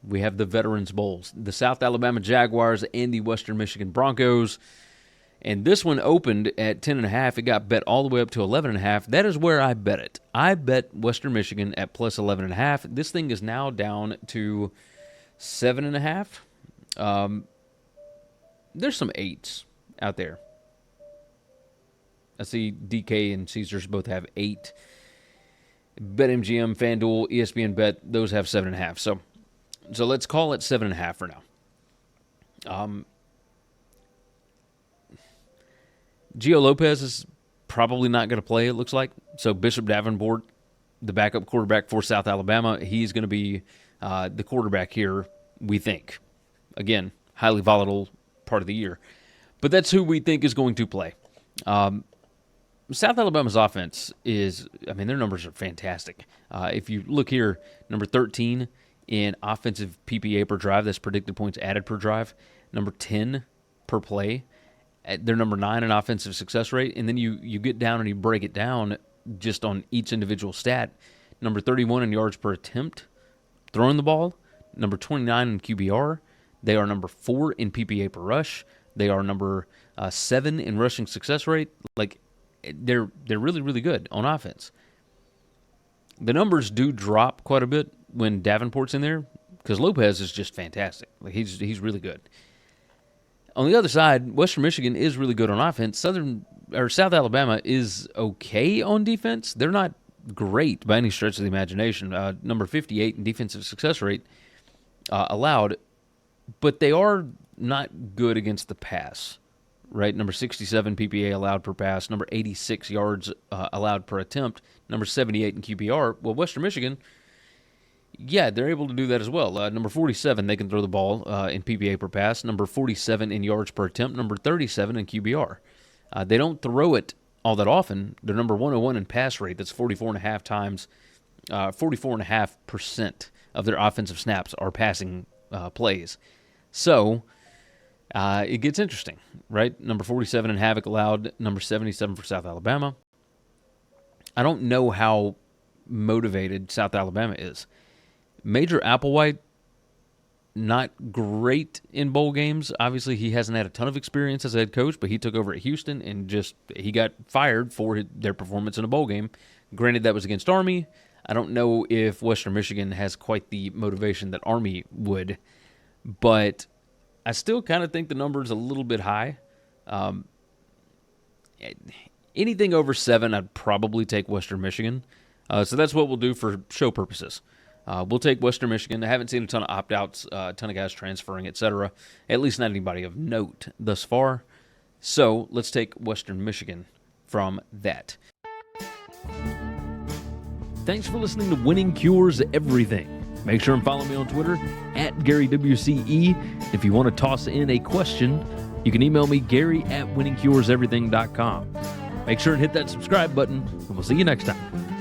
We have the Veterans Bowls, the South Alabama Jaguars and the Western Michigan Broncos. And this one opened at 10.5. It got bet all the way up to 11.5. That is where I bet it. I bet Western Michigan at plus 11.5. This thing is now down to 7.5. There's some 8s out there. I see DK and Caesars both have 8. BetMGM, FanDuel, ESPN Bet, those have 7.5. So let's call it 7.5 for now. Gio Lopez is probably not going to play, it looks like. So Bishop Davenport, the backup quarterback for South Alabama, he's going to be the quarterback here, we think. Again, highly volatile part of the year. But that's who we think is going to play. South Alabama's offense is, their numbers are fantastic. If you look here, number 13 in offensive PPA per drive, that's predicted points added per drive, number 10 per play. They're number 9 in offensive success rate, and then you get down and you break it down just on each individual stat. Number 31 in yards per attempt, throwing the ball. Number 29 in QBR. They are number 4 in PPA per rush. They are number 7 in rushing success rate. They're really, really good on offense. The numbers do drop quite a bit when Davenport's in there because Lopez is just fantastic. He's really good. On the other side, Western Michigan is really good on offense. South Alabama is okay on defense. They're not great by any stretch of the imagination. Number 58 in defensive success rate allowed, but they are not good against the pass, right? Number 67 PPA allowed per pass, number 86 yards allowed per attempt, number 78 in QBR. Well, Western Michigan, yeah, they're able to do that as well. Number 47, they can throw the ball in PPA per pass. Number 47 in yards per attempt. Number 37 in QBR. They don't throw it all that often. They're number 101 in pass rate. That's 44.5% of their offensive snaps are passing plays. So it gets interesting, right? Number 47 in havoc allowed. Number 77 for South Alabama. I don't know how motivated South Alabama is. Major Applewhite, not great in bowl games. Obviously, he hasn't had a ton of experience as a head coach, but he took over at Houston and he got fired for their performance in a bowl game. Granted, that was against Army. I don't know if Western Michigan has quite the motivation that Army would, but I still kind of think the number is a little bit high. Anything over 7, I'd probably take Western Michigan. So that's what we'll do for show purposes. We'll take Western Michigan. I haven't seen a ton of opt-outs, a ton of guys transferring, etc. At least not anybody of note thus far. So let's take Western Michigan from that. Thanks for listening to Winning Cures Everything. Make sure and follow me on Twitter at GaryWCE. If you want to toss in a question, you can email me, Gary@winningcureseverything.com. Make sure and hit that subscribe button, and we'll see you next time.